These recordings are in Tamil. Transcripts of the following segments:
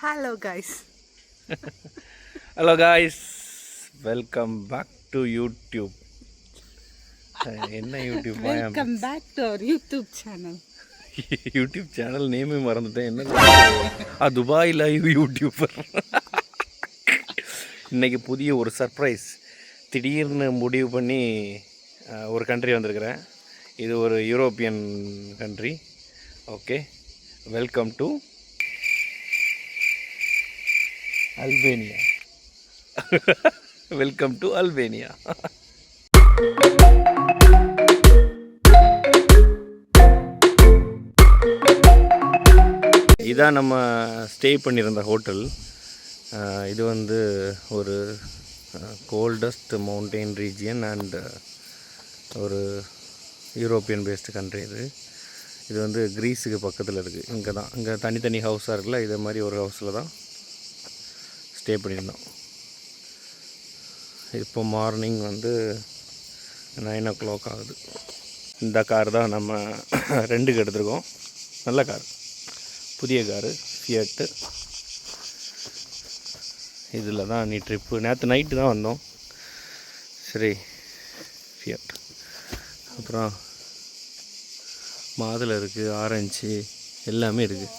Hello guys. Hello guys, welcome back to YouTube. என்ன YouTube? Welcome back to our YouTube channel. YouTube channel நேமே மறந்துட்டேன். என்ன துபாய் லைவ் யூடியூபர். இன்றைக்கி புதிய ஒரு சர்ப்ரைஸ். திடீர்னு முடிவு பண்ணி ஒரு கண்ட்ரி வந்திருக்கிறேன். இது ஒரு European country. Okay, welcome to Albania. Welcome to Albania. இதான் நம்ம ஸ்டே பண்ணியிருந்த ஹோட்டல். இது வந்து ஒரு கோல்டஸ்ட் மவுண்டெயின் ரீஜியன் அண்ட் ஒரு யூரோப்பியன் பேஸ்டு கண்ட்ரி. இது வந்து கிரீஸுக்கு பக்கத்தில் இருக்குது. இங்கே தனித்தனி ஹவுஸாக இருக்குல்ல, இதே மாதிரி ஒரு ஹவுஸில் தான் ஸ்டே பண்ணியிருந்தோம். இப்போ மார்னிங் வந்து 9 o'clock ஆகுது. இந்த கார் தான் நம்ம ரெண்டுக்கு எடுத்துருக்கோம். நல்ல கார், புதிய காரு, ஃபியட்டு. இதில் தான் நீ ட்ரிப்பு. நேற்று நைட்டு தான் வந்தோம். சரி, ஃபியட். அப்புறம் மாதுளை இருக்குது, ஆரஞ்சு எல்லாமே இருக்குது.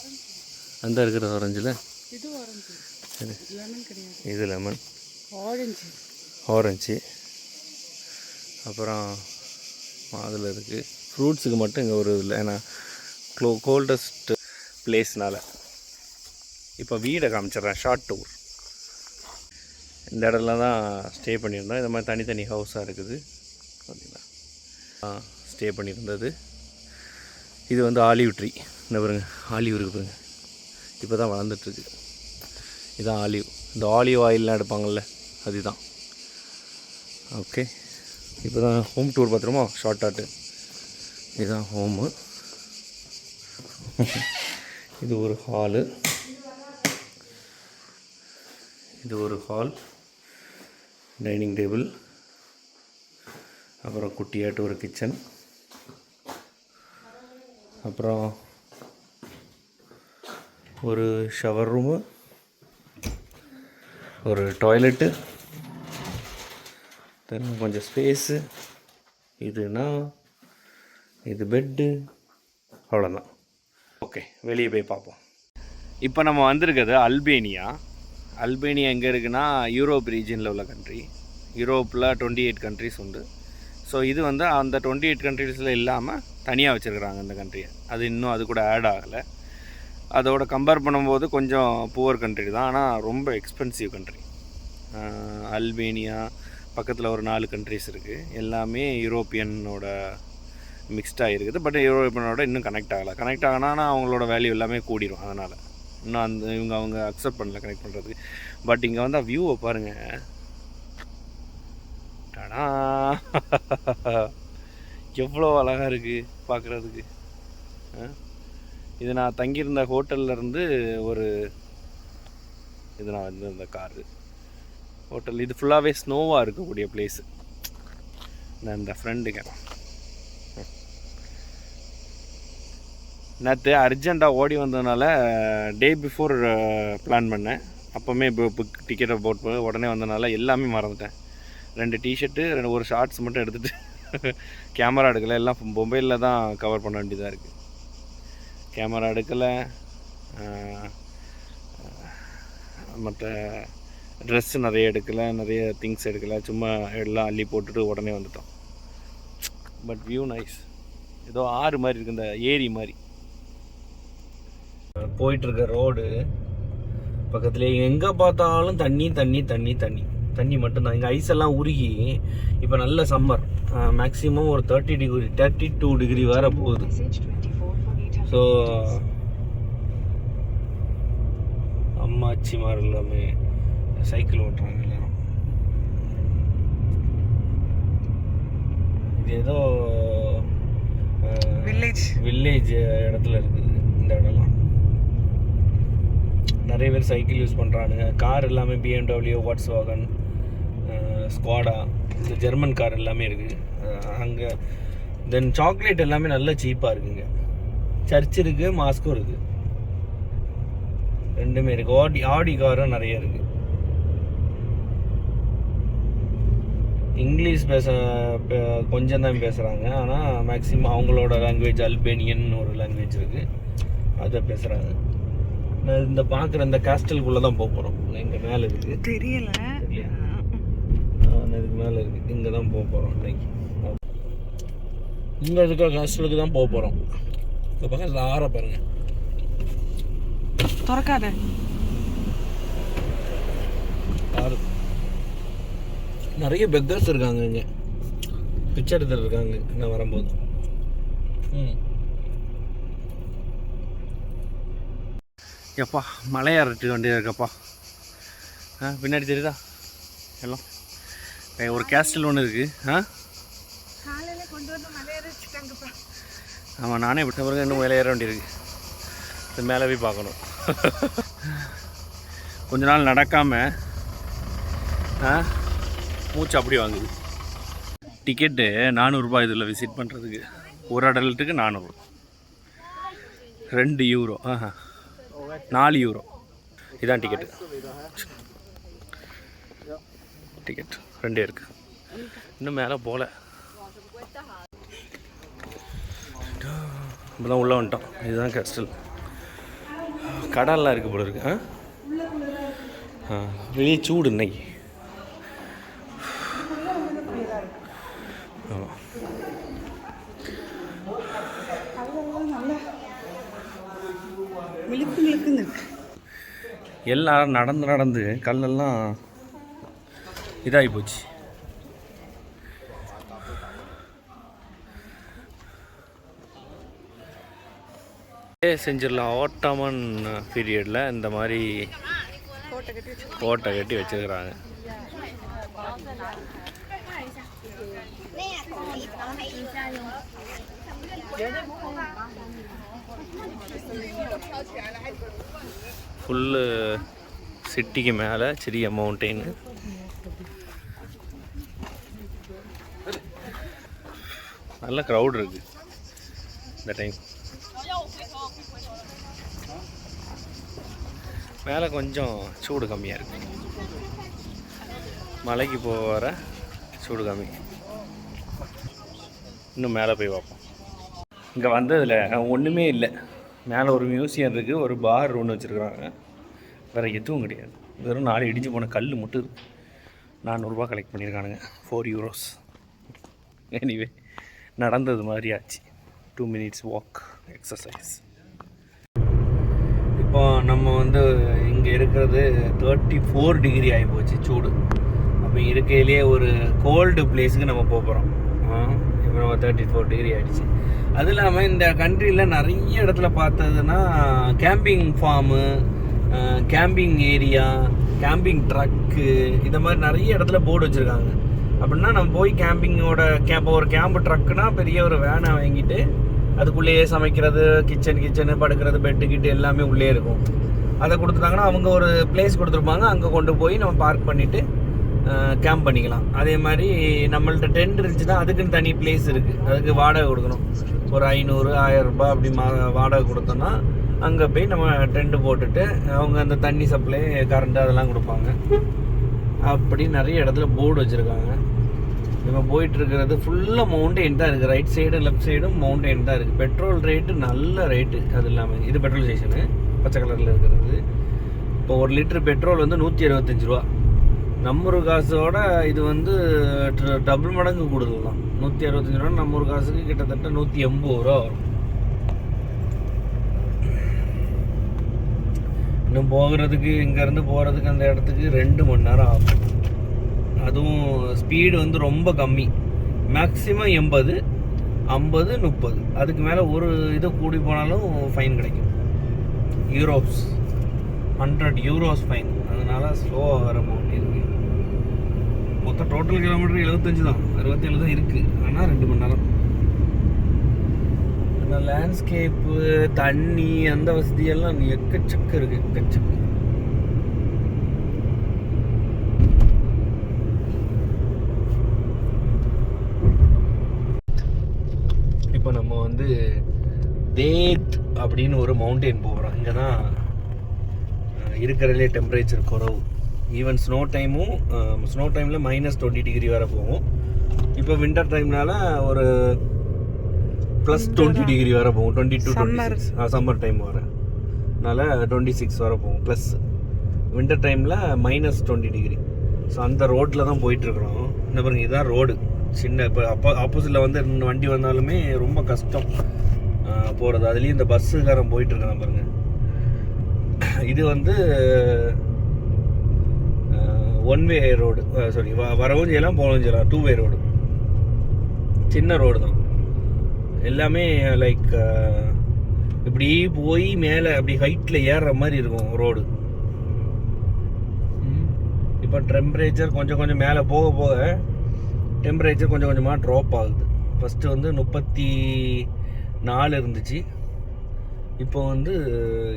அந்த இருக்கிற ஆரஞ்சில் இது லெமன், ஆரஞ்சு, அப்புறம் மாதுளை இருக்குது. ஃப்ரூட்ஸுக்கு மட்டும் இங்கே ஒரு இல்லை, ஏன்னா கோல்டஸ்ட் பிளேஸ்னால். இப்போ வீடை காமிச்சிட்றேன், ஷார்ட் டூர். இந்த இடத்துல தான் ஸ்டே பண்ணியிருந்தோம். இந்த மாதிரி தனித்தனி ஹவுஸாக இருக்குது பார்த்தீங்களா. ஸ்டே பண்ணியிருந்தது. இது வந்து ஆலிவ் ட்ரீ. இந்த பாருங்க, ஆலிவ் இருக்குது பாருங்க, இப்போ தான் வளர்ந்துட்டுருக்கு. இதுதான் ஆலிவ். இந்த ஆலிவ் ஆயிலெலாம் எடுப்பாங்கள்ல, அதுதான். ஓகே, இப்போ தான் ஹோம் டூர் பார்த்துருமோ, ஷார்ட்டாட்டு. இதுதான் ஹோமு. இது ஒரு ஹாலு, இது ஒரு ஹால், டைனிங் டேபிள், அப்புறம் குட்டியாட்டு ஒரு கிச்சன், அப்புறம் ஒரு ஷவர் ரூமு, ஒரு டாய்லெட்டு, தென் கொஞ்சம் ஸ்பேஸு. இதுனா இது பெட்டு, அவ்வளோதான். ஓகே, வெளியே போய் பார்ப்போம். இப்போ நம்ம வந்திருக்கிறது அல்பேனியா. அல்பேனியா எங்கே இருக்குன்னா யூரோப் ரீஜனில் உள்ள கண்ட்ரி. யூரோப்பில் 28 கண்ட்ரிஸ் உண்டு. ஸோ இது வந்து அந்த 28 கண்ட்ரிஸில் இல்லாமல் தனியாக வச்சுருக்குறாங்க அந்த கண்ட்ரியை. அது இன்னும் அது கூட ஆட் ஆகலை. அதோட கம்பேர் பண்ணும்போது கொஞ்சம் புவர் கண்ட்ரி தான், ஆனால் ரொம்ப எக்ஸ்பென்சிவ் கண்ட்ரி. அல்பேனியா பக்கத்தில் ஒரு 4 கண்ட்ரிஸ் இருக்குது. எல்லாமே யூரோப்பியனோட மிக்ஸ்டாக இருக்குது. பட் யூரோப்பியனோட இன்னும் கனெக்ட் ஆகலை. கனெக்ட் ஆகினா அவங்களோட வேல்யூ எல்லாமே கூடிடும். அதனால் இன்னும் அவங்க அக்செப்ட் பண்ணல கனெக்ட் பண்ணுறதுக்கு. பட் இங்கே வந்தால் வியூவை பாருங்கள். டடா, எவ்வளோ அழகாக இருக்குது பார்க்குறதுக்கு. இது நான் தங்கியிருந்த ஹோட்டல்லேருந்து ஒரு இது நான் வந்து இந்த காரு ஹோட்டல். இது ஃபுல்லாகவே ஸ்னோவாக இருக்கக்கூடிய பிளேஸு. நான் இந்த ஃப்ரெண்டுங்க நேற்று அர்ஜெண்ட்டாக ஓடி வந்ததுனால டே பிஃபோர் பிளான் பண்ணேன். அப்போவுமே புக் டிக்கெட்டை போட்டு உடனே வந்ததுனால எல்லாமே மறந்துட்டேன். 2 டிஷர்ட்டு, ஒரு ஷார்ட்ஸ் மட்டும் எடுத்துகிட்டு கேமரா எடுக்கலை. எல்லாம் மொபைலில் தான் கவர் பண்ண வேண்டியதாக இருக்குது. கேமரா எடுக்கலை, மற்ற ட்ரெஸ்ஸு நிறைய எடுக்கலை, நிறைய திங்ஸ் எடுக்கலை. சும்மா எல்லாம் அள்ளி போட்டுட்டு உடனே வந்துட்டோம். But view nice. ஏதோ ஆறு மாதிரி இருக்குது, இந்த ஏரி மாதிரி. போயிட்டுருக்க ரோடு பக்கத்துலேயே எங்கே பார்த்தாலும் தண்ணி தண்ணி தண்ணி தண்ணி தண்ணி மட்டும்தான். இங்கே ஐஸ் எல்லாம் உருகி இப்போ நல்ல சம்மர். மேக்ஸிமம் ஒரு 32 டிகிரி வேறு போகுது. ஸோ அம்மாச்சிமார் எல்லாமே சைக்கிள் ஓட்டுறாங்க எல்லாரும். இது ஏதோ வில்லேஜ் இடத்துல இருக்குது இந்த இடம்லாம். நிறைய பேர் சைக்கிள் யூஸ் பண்ணுறானுங்க. கார் எல்லாமே BMW, வாட்ஸ்வாகன், ஸ்குவாடா, இந்த ஜெர்மன் கார் எல்லாமே இருக்குது அங்கே. தென் சாக்லேட் எல்லாமே நல்லா சீப்பாக இருக்குங்க. சர்ச் இருக்குது, மாஸ்க்கும் இருக்குது. ரெண்டுமே இருக்குது. ஆடி காரும் நிறைய இருக்குது. இங்கிலீஷ் கொஞ்சம் தான் பேசுகிறாங்க. ஆனால் மேக்ஸிமம் அவங்களோட லாங்குவேஜ் அல்பேனியன் ஒரு லாங்குவேஜ் இருக்குது, அதை பேசுகிறாங்க. நான் இந்த பார்க்குற இந்த காஸ்டலுக்குள்ளே தான் போக போகிறோம். இங்கே மேலே இருக்குது, தெரியல இல்லையா? இதுக்கு மேலே இருக்குது, இங்கே தான் போக போகிறோம் இன்னைக்கு. இங்கே இருக்கிற காஸ்டலுக்கு தான் போக போகிறோம். இந்த பக்கத்தில் ஆற பாருங்க, திறக்காத ஆறு. நிறைய பெக்கர்ஸ் இருக்காங்க இங்கே, பிச்சை எடுத்துட்டு இருக்காங்க நான் வரும்போது. எப்பா மலையாறட்டு வண்டியாக இருக்கப்பா. பின்னாடி தெரியுதா எல்லாம்? ஒரு கேஸ்டல் ஒன்று இருக்குது. காலையில் கொண்டு வந்து மலையேற வச்சுட்டாங்கப்பா. ஆமாம், நானே விட்ட பிறகு இன்னும் மலையேற வேண்டி இருக்குது. இது மேலே போய் பார்க்கணும். கொஞ்ச நாள் நடக்காமல் மூச்சு அப்படி வாங்குது. டிக்கெட்டு 400 ரூபாய் இதில் விசிட் பண்ணுறதுக்கு. ஒரு அடல்ட்டுக்கு 400, 2 யூரோ, 4 யூரோ. இதான் டிக்கெட்டு. டிக்கெட் 2 இருக்குது. இன்னும் மேலே போகல, இப்போ தான் உள்ளே வந்துட்டோம். இதுதான் கேஸ்டல். கடல்லாம் இருக்குது போல இருக்கு. வெளியே சூடு இன்னைக்கு. எல்லாரும் நடந்து நடந்து கல்லெல்லாம் இதாகி போச்சு. செஞ்சிடலாம். ஓட்டமன் பீரியடில் இந்த மாதிரி கோட்டை கட்டி வச்சுருக்கிறாங்க. ஃபுல்லு சிட்டிக்கு மேலே சிறிய மவுண்டெயின். நல்ல க்ரௌட் இருக்குது இந்த டைம். மேலே கொஞ்சம் சூடு கம்மியாக இருக்குது. மலைக்கு போக வர சூடு கம்மி. இன்னும் மேலே போய் பார்ப்போம். இங்கே வந்ததில் ஒன்றுமே இல்லை. மேலே ஒரு மியூசியம் இருக்குது, ஒரு பார் ஒன்று வச்சுருக்குறாங்க, வேறு எதுவும் கிடையாது. வெறும் 4 இடிஞ்சு போன கல் மட்டும் இருக்குது. 400 ரூபா கலெக்ட் பண்ணியிருக்கானுங்க, 4 யூரோஸ். எனிவே நடந்தது மாதிரி ஆச்சு. 2 மினிட்ஸ் வாக் எக்ஸசைஸ். இப்போ நம்ம வந்து இங்கே இருக்கிறது 34 டிகிரி ஆகி போச்சு சூடு. அப்போ இருக்கையிலேயே ஒரு கோல்டு பிளேஸுக்கு நம்ம போகிறோம். இப்போ நம்ம 34 டிகிரி ஆகிடுச்சு. அது இல்லாமல் இந்த கண்ட்ரியில் நிறைய இடத்துல பார்த்ததுன்னா camping farm, camping area, camping truck, இந்த மாதிரி நிறைய இடத்துல போர்டு வச்சுருக்காங்க. அப்படின்னா நம்ம போய் கேம்பிங்கோட ஒரு கேம்பு ட்ரக்குனா பெரிய ஒரு வேனை வாங்கிட்டு அதுக்குள்ளேயே சமைக்கிறது, கிச்சனு, படுக்கிறது, பெட்டு கிட்டு எல்லாமே உள்ளே இருக்கும். அதை கொடுத்துட்டாங்கன்னா அவங்க ஒரு பிளேஸ் கொடுத்துருப்பாங்க, அங்கே கொண்டு போய் நம்ம பார்க் பண்ணிவிட்டு கேம்ப் பண்ணிக்கலாம். அதே மாதிரி நம்மள்ட்ட டென்ட் இருந்துச்சுன்னா அதுக்குன்னு தனி பிளேஸ் இருக்குது, அதுக்கு வாடகை கொடுக்கணும். ஒரு 500-1000 ரூபாய் அப்படி வாடகை கொடுத்தோன்னா அங்கே போய் நம்ம டென்ட்டு போட்டுட்டு அவங்க அந்த தண்ணி சப்ளை, கரண்ட்டு அதெல்லாம் கொடுப்பாங்க. அப்படி நிறைய இடத்துல போர்டு வச்சுருக்காங்க. நம்ம போயிட்டுருக்கிறது ஃபுல்லாக மவுண்டெயின் தான் இருக்குது. ரைட் சைடு லெஃப்ட் சைடும் மவுண்டெயின் தான் இருக்குது. பெட்ரோல் ரேட்டு நல்ல ரேட்டு. அது இல்லாமல் இது பெட்ரோல் ஸ்டேஷனு பச்சை கலரில் இருக்கிறது. இப்போ 1 லிட்டர் பெட்ரோல் வந்து 125 ரூபா. நம்ம ஒரு காசோட இது வந்து டபுள் மடங்கு கூடுதல் தான். 165 ரூபா நம்ம ஒரு காசுக்கு கிட்டத்தட்ட 180 ரூபா வரும். இன்னும் போகிறதுக்கு, இங்கேருந்து போகிறதுக்கு அந்த இடத்துக்கு 2 மணி நேரம் ஆகும். அதுவும் ஸ்பீடு வந்து ரொம்ப கம்மி, மேக்ஸிமம் 80, 50, 30. அதுக்கு மேலே ஒரு இது கூடி போனாலும் ஃபைன் கிடைக்கும். Europe's 100 euros fine. அதனால ஸ்லோவாக வர மாட்டேங்குது. மொத்தம் டோட்டல் கிலோமீட்டர் 75 தான், 67 தான் இருக்குது. ஆனால் 2 மணி நேரம். ஆனால் லேண்ட்ஸ்கேப்பு, தண்ணி, அந்த வசதியெல்லாம் எக்கச்சக்கம் இருக்குது, எக்கச்சக்கம். இப்போ நம்ம வந்து தேத் அப்படின்னு ஒரு மவுண்டெயின் போகிறோம். இங்கே தான் இருக்கிறதுலே டெம்பரேச்சர் குறவு. ஈவன் ஸ்னோ டைமும் ஸ்னோ டைமில் -20 டிகிரி வரை போகும். இப்போ வின்டர் டைம்னால ஒரு +20 டிகிரி வரை போகும். 22 to 26 சம்மர் டைம் வர அதனால் 26 வரை போகும். ப்ளஸ் வின்டர் டைமில் -20 டிகிரி. ஸோ அந்த ரோட்டில் தான் போயிட்டுருக்குறோம். இந்த பாருங்க, இதுதான் ரோடு. சின்ன இப்போ ஆப்போசிட்டில் வந்து வண்டி வந்தாலுமே ரொம்ப கஷ்டம் போகிறது. அதுலேயும் இந்த பஸ்ஸுக்காரன் போயிட்டுருக்கான் பாருங்கள். இது வந்து 1 வே ரோடு, சாரி, வரவும் செய்யலாம் போகவும் செய்யலாம். 2 வே ரோடு, சின்ன ரோடு தான். எல்லாமே லைக் இப்படி போய் மேலே அப்படி ஹைட்டில் ஏறுற மாதிரி இருக்கும் ரோடு. இப்போ டெம்பரேச்சர் கொஞ்சம் கொஞ்சம் மேலே போக போக டெம்பரேச்சர் கொஞ்சம் கொஞ்சமாக ட்ராப் ஆகுது. ஃபஸ்ட்டு வந்து 34 இருந்துச்சு, இப்போ வந்து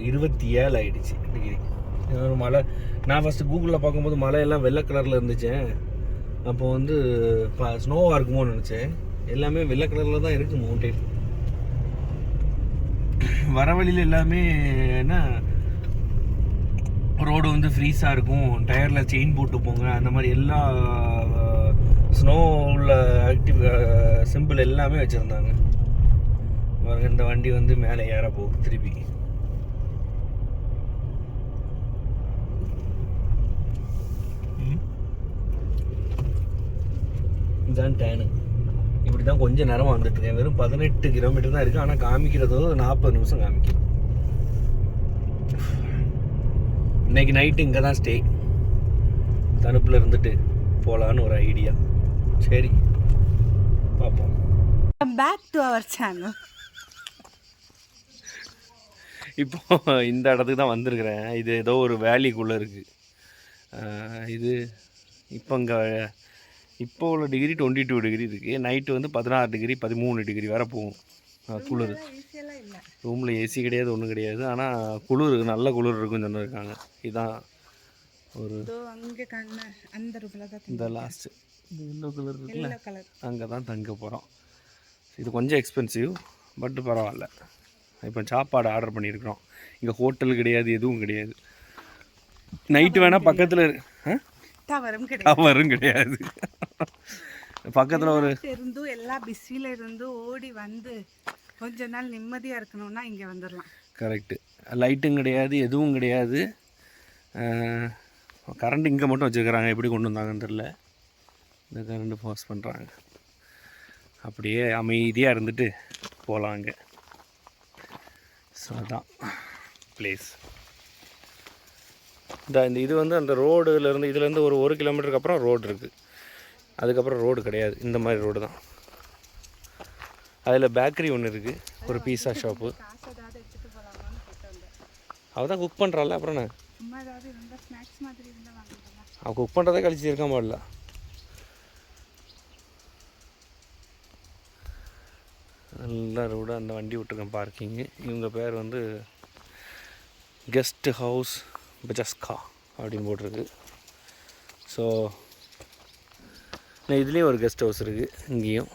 27 ஆகிடுச்சு டிகிரி. மழை, நான் ஃபஸ்ட்டு கூகுளில் பார்க்கும்போது மழையெல்லாம் வெள்ளை கலரில் இருந்துச்சேன். அப்போ வந்து ஸ்னோவாக இருக்குமோன்னு நினச்சேன். எல்லாமே வெள்ளை கலரில் தான் இருக்குது மவுண்டைன். வர வழியில் எல்லாமே என்ன ரோடு வந்து ஃப்ரீஸாக இருக்கும், டயரில் செயின் போட்டு போங்க, அந்த மாதிரி எல்லா ஸ்னோ உள்ள ஆக்டிவ் சிம்பிள் எல்லாமே வச்சுருந்தாங்க. இந்த வண்டி வந்து மேலே ஏற போகுது திருப்பி. இதுதான் டேனு. இப்படி தான் கொஞ்சம் நேரமாக வந்துட்டுருக்கேன். வெறும் 18 கிலோமீட்டர் தான் இருக்குது, ஆனால் காமிக்கிறதோ 40 நிமிஷம் காமிக்கும். இன்னைக்கு நைட்டு இங்கே தான் ஸ்டே. தனுப்பில் இருந்துட்டு போகலான்னு ஒரு ஐடியா. சரி, பார்ப்போம். Back to our channel. இப்போ இந்த இடத்துக்கு தான் வந்திருக்கிறேன். இது ஏதோ ஒரு வேலிக்குள்ளே இருக்குது. இது இப்போ இங்கே இப்போ உள்ள டிகிரி 22 டிகிரி இருக்குது. நைட்டு வந்து 16 டிகிரி 13 டிகிரி வரை போகும். குளிர். ரூமில் ஏசி கிடையாது, ஒன்றும் கிடையாது. ஆனால் குளிர், நல்ல குளிர் இருக்குன்னு சொன்னிருக்காங்க. இதுதான் ஒரு இந்த லாஸ்ட்டு எல்லோ கலர் இருக்குல்ல, அங்கே தான் தங்க போகிறோம். இது கொஞ்சம் எக்ஸ்பென்சிவ், பட் பரவாயில்ல. இப்போ சாப்பாடு ஆர்டர் பண்ணியிருக்கிறோம். இங்கே ஹோட்டல் கிடையாது, எதுவும் கிடையாது. நைட்டு வேணால் பக்கத்தில் டவரும் கிடையாது. பக்கத்தில் ஒரு இருந்தும் எல்லா பிஸியில் இருந்து ஓடி வந்து கொஞ்ச நாள் நிம்மதியாக இருக்கணும்னா இங்கே வந்துடலாம். கரெக்டு. லைட்டும் கிடையாது, எதுவும் கிடையாது. கரண்ட் இங்கே மட்டும் வச்சுருக்கிறாங்க. எப்படி கொண்டு வந்தாங்கன்னு தெரில. இந்த கரண்ட்டு பாஸ் பண்ணுறாங்க. அப்படியே அமைதியாக இருந்துட்டு போகலாம் அங்கே. ஸோ அதான் பிளேஸ். இந்த இது வந்து அந்த ரோடுலேருந்து, இதுலேருந்து ஒரு 1 கிலோமீட்டருக்கு அப்புறம் ரோடு இருக்குது. அதுக்கப்புறம் ரோடு கிடையாது, இந்த மாதிரி ரோடு தான். அதில் பேக்கரி ஒன்று இருக்குது, ஒரு பீஸா ஷாப்பு. அவள் தான் குக் பண்ணுறாள். அப்புறம் நான் அவள் குக் பண்ணுறதே கழிச்சு இருக்க மாடல. நல்லா ரோடு. அந்த வண்டி விட்டுருக்கேன் பார்க்கிங்கு. இவங்க பேர் வந்து கெஸ்ட் ஹவுஸ் பஜஸ்கா அப்படின்னு போட்டிருக்கு. ஸோ இதுலேயே ஒரு கெஸ்ட் ஹவுஸ் இருக்குது. இங்கேயும்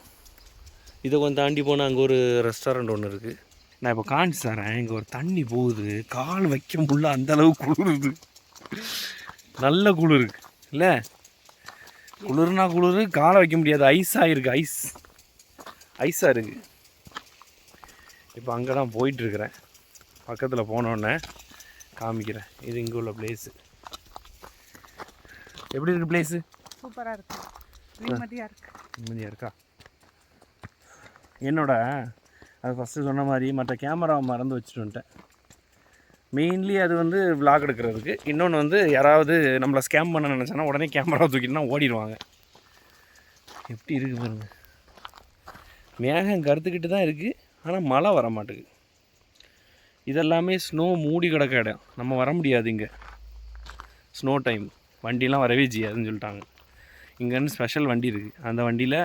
இதை கொஞ்சம் தாண்டி போனால் அங்கே ஒரு ரெஸ்டாரண்ட் ஒன்று இருக்குது. நான் இப்போ காணிச்சு தரேன். இங்கே ஒரு தண்ணி போகுது, கால் வைக்க முடியல, அந்தளவு குளிருது. நல்ல குளிர் இருக்குது இல்லை? குளிர்னா குளிர், காலை வைக்க முடியாது. ஐஸாக இருக்குது, ஐஸாக இருக்குது. இப்போ அங்கே தான் போயிட்டுருக்கிறேன். பக்கத்தில் போனோடனே காமிக்கிறேன். இது இங்கே உள்ள பிளேஸு. எப்படி இருக்குது பிளேஸு? சூப்பராக இருக்கு, நிம்மதியாக இருக்கா? என்னோட அது ஃபஸ்ட்டு சொன்ன மாதிரி மற்ற கேமராவை மறந்து வச்சுட்டு வந்துட்டேன். மெயின்லி அது வந்து விளாக் எடுக்கிறதுக்கு. இன்னொன்று வந்து யாராவது நம்மளை ஸ்கேம் பண்ண நினச்சோன்னா உடனே கேமராவை தூக்கிட்டுனா ஓடிடுவாங்க. எப்படி இருக்குது பாருங்க. மேகம் கருத்துக்கிட்டு தான் இருக்குது, ஆனால் மழை வர மாட்டேங்குது. இதெல்லாமே ஸ்னோ மூடி கிடக்க இடம். நம்ம வர முடியாது இங்கே. ஸ்னோ டைம் வண்டிலாம் வரவே செய்யாதுன்னு சொல்லிட்டாங்க. இங்கேருந்து ஸ்பெஷல் வண்டி இருக்குது. அந்த வண்டியில்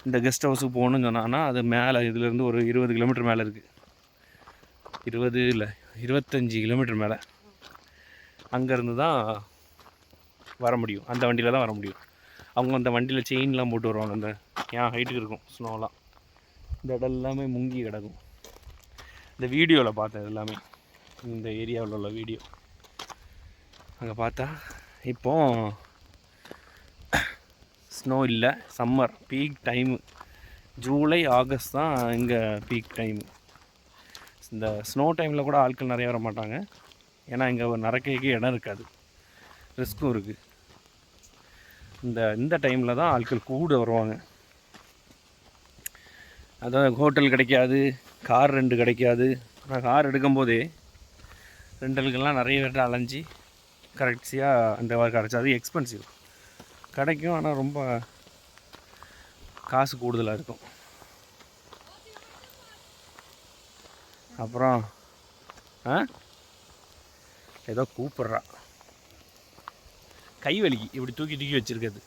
இந்த கெஸ்ட் ஹவுஸுக்கு போகணுன்னு சொன்னாங்கன்னா அது மேலே இதுலேருந்து ஒரு 20 கிலோமீட்டர் மேலே இருக்குது. 20 இல்லை 25 கிலோமீட்டர் மேலே. அங்கேருந்து தான் வர முடியும். அந்த வண்டியில் தான் வர முடியும். அவங்க அந்த வண்டியில் செயின்லாம் போட்டு வருவாங்க. அந்த ஏன் ஹைட்டுக்கு இருக்கும் ஸ்னோலாம். இந்த இடம் எல்லாமே முங்கி கிடக்கும். இந்த வீடியோவில் பார்த்தேன் எல்லாமே. இந்த ஏரியாவில் உள்ள வீடியோ. அங்கே பார்த்தா இப்போ ஸ்னோ இல்லை, summer peak time. July August தான் இங்கே பீக் டைமு. இந்த ஸ்னோ டைமில் கூட ஆட்கள் நிறைய வர மாட்டாங்க, ஏன்னா இங்கே நடக்கைக்கு இடம் இருக்காது, ரிஸ்க்கும் இருக்குது. இந்த டைமில் தான் ஆட்கள் கூட வருவாங்க. அதான் ஹோட்டல் கிடைக்காது, கார் ரெண்டு கிடைக்காது. நான் கார் எடுக்கும்போதே ரெண்டலுக்கெல்லாம் நிறைய பேர்ட்ட அலைஞ்சி கரெக்டாக அந்த மாதிரி கிடச்சாது. எக்ஸ்பென்சிவ் கிடைக்கும், ஆனால் ரொம்ப காசு கூடுதலாக இருக்கும். அப்புறம் ஏதோ கூப்பிட்றா, கை வலிக்கு இப்படி தூக்கி தூக்கி வச்சுருக்குது.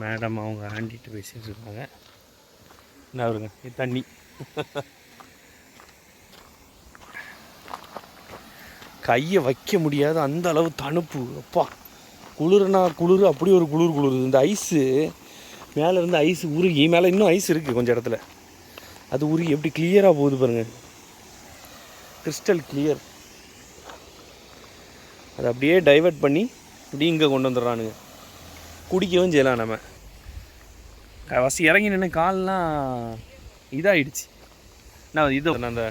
மேடம் அவங்க ஆண்டிகிட்டு பேசிட்டு இருக்காங்க. என்ன வருங்க இது தண்ணி. கையை வைக்க முடியாது அந்த அளவு தணுப்பு. அப்பா குளிர்னா குளிர், அப்படி ஒரு குளிர். இந்த ஐஸு மேலே இருந்து ஐஸ் உருகி, மேலே இன்னும் ஐஸ் இருக்குது கொஞ்சம் இடத்துல, அது உருகி எப்படி கிளியராக போகுது பாருங்கள், கிறிஸ்டல் கிளியர். அதை அப்படியே டைவர்ட் பண்ணி இப்படி இங்கே கொண்டு வந்துடுறானுங்க. குடிக்கவும் செய்யலாம் நம்ம. வசி இறங்கி நின்று கால்லாம் இதாகிடுச்சு. நான் இது அந்த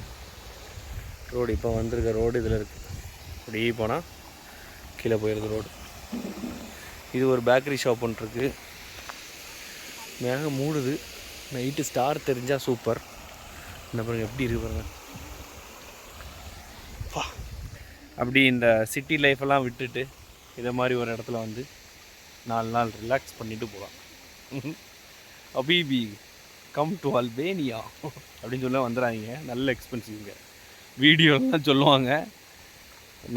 ரோடு இப்போ வந்திருக்க ரோடு இதில் இருக்குது. இப்படி போனால் கீழே போயிடுது ரோடு. இது ஒரு பேக்கரி ஷாப் ஒன்று இருக்குது. மேகம் மூடுது, நைட்டு ஸ்டார் தெரிஞ்சால் சூப்பர். என்ன பாருங்க எப்படி இருக்கு பாருங்க. அப்படி இந்த சிட்டி லைஃப்பெல்லாம் விட்டுட்டு இதை மாதிரி ஒரு இடத்துல வந்து 4 நாள் ரிலாக்ஸ் பண்ணிவிட்டு போகலாம். அபீபி கம் டு அல்பேனியா அப்படின்னு சொல்ல வந்துடுறாங்க. நல்ல எக்ஸ்பென்சிவ்ங்க, வீடியோலாம் சொல்லுவாங்க,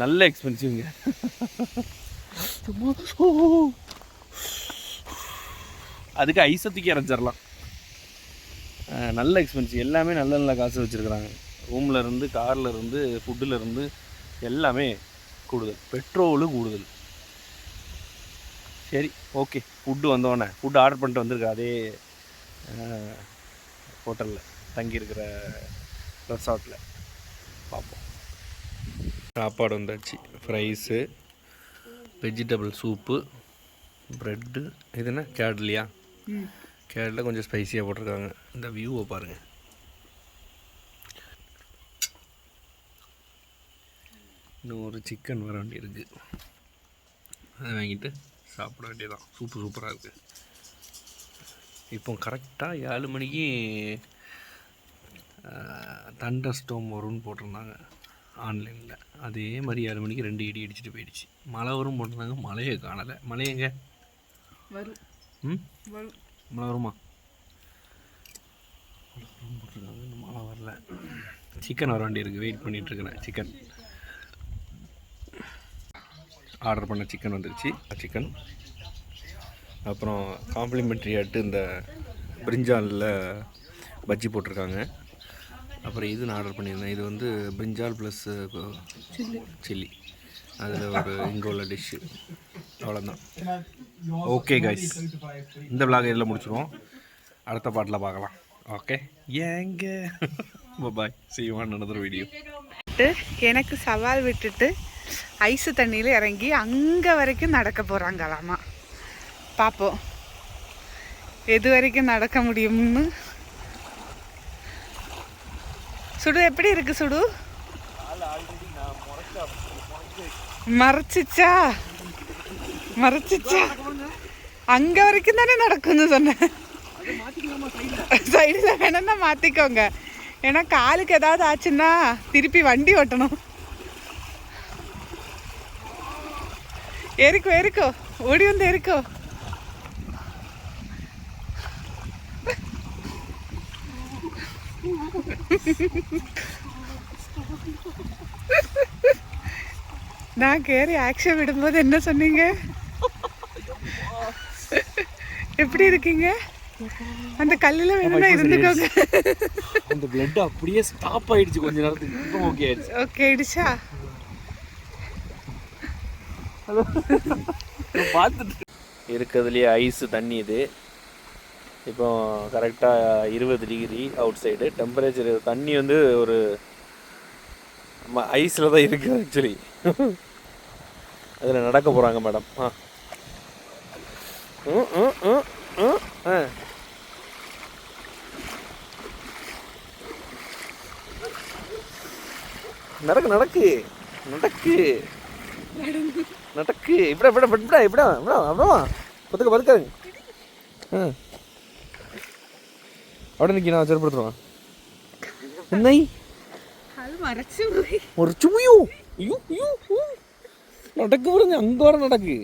நல்ல எக்ஸ்பென்சிவ்ங்க. அதுக்கு ஐஸை தூக்கி இறச்சிடலாம். நல்ல எக்ஸ்பென்சிவ், எல்லாமே நல்ல நல்ல காசு வச்சுருக்குறாங்க. ரூமில் இருந்து, காரில் இருந்து, ஃபுட்டில் இருந்து எல்லாமே கூடுதல், பெட்ரோலு கூடுதல். சரி ஓகே, ஃபுட்டு வந்தோடனே ஃபுட்டு ஆர்டர் பண்ணிட்டு வந்திருக்கேன். அதே ஹோட்டலில் தங்கியிருக்கிற ரெசார்ட்டில் பார்ப்போம். சாப்பாடு வந்தாச்சு, ஃப்ரைஸு, வெஜிடபிள் சூப்பு, ப்ரெட்டு. இது என்ன கேட்லையா? கேட்டில் கொஞ்சம் ஸ்பைஸியாக போட்டிருக்காங்க. இந்த வியூவை பாருங்கள். இன்னும் ஒரு சிக்கன் வர வேண்டி இருக்குது, அதை வாங்கிட்டு சாப்பிட வேண்டியதான். சூப்பராக இருக்குது. இப்போ கரெக்டாக 7 மணிக்கு தண்டர் ஸ்டோம் வரும்னு போட்டிருந்தாங்க ஆன்லைனில். அதே மாதிரி 7 மணிக்கு 2 இடி அடிச்சுட்டு போயிடுச்சு. மழை வரும் போட்டிருந்தாங்க, மழையை காணலை. மழை எங்கே வரும்? மழை வருமா? போட்டிருக்காங்க, இன்னும் மழை வரல. சிக்கன் வர வேண்டி இருக்குது, வெயிட் பண்ணிகிட்ருக்கிறேன். சிக்கன் ஆர்டர் பண்ண சிக்கன் வந்துருச்சு. சிக்கன் அப்புறம் காம்ப்ளிமெண்ட்ரி ஆட்டு இந்த பிரிஞ்சாலில் பஜ்ஜி போட்டிருக்காங்க. அப்புறம் இது நான் ஆர்டர் பண்ணியிருந்தேன். இது வந்து பிரிஞ்சால் ப்ளஸ் சில்லி, அதில் ஒரு இங்கே உள்ள டிஷ்ஷு. அவ்வளோதான். ஓகே கைஸ், இந்த விளாக் இதில் முடிச்சிடுவோம். அடுத்த பாட்டில் பார்க்கலாம். ஓகே, ஏங்க பாய், see you on another video. எனக்கு சவால் விட்டுட்டு ஐஸு தண்ணியில் இறங்கி அங்கே வரைக்கும் நடக்க போகிறாங்களாமா. பார்ப்போம் எது வரைக்கும் நடக்க முடியும்னு. சுடு எப்படி இருக்கு சுடு? மறைச்சிச்சா? அங்கே வரைக்கும் தானே நடக்கும்னு சொன்னேன். சைடில் வேணும்னா மாற்றிக்கோங்க, ஏன்னா காலுக்கு ஏதாவது ஆச்சுன்னா திருப்பி வண்டி ஓட்டணும். ஏறிக்கோ, ஓடி வந்து ஏறிக்கோ. நான் கேரி ஆக்ஷன் விடும்போது என்ன சொன்னீங்க? எப்படி இருக்கீங்க? அந்த கல்லில் வேணும்னா இருந்துக்கோங்க. அந்த பிளட் அப்படியே ஸ்டாப் ஆயிடுச்சு கொஞ்ச நேரத்துக்கு. இப்போ ஓகே ஆயிடுச்சு. ஓகே ஆயிடுச்சா? ஹலோ பார்த்துட்டு இருக்கிறதுலையே ஐஸு தண்ணி இது. இப்போ கரெக்டாக 20 டிகிரி அவுட் சைடு டெம்பரேச்சர். தண்ணி வந்து ஒரு ஐஸில் தான் இருக்குது ஆக்சுவலி. அதில் நடக்க போகிறாங்க மேடம். நடக்கு நடக்கு நடக்கு நடக்கு. இப்படா இப்படா இப்படா இப்படா இப்படா அப்படிமா பத்துக்க பதுக்காதுங்க. അവിടെ നിൽക്കി நான் ചെറുപ്പടുത്തുവാ എന്നായി മറിച്ചു പോയോ. അയ്യോ അയ്യോ നടക്ക് പറഞ്ഞ അങ്കാറ് നടക്ക്.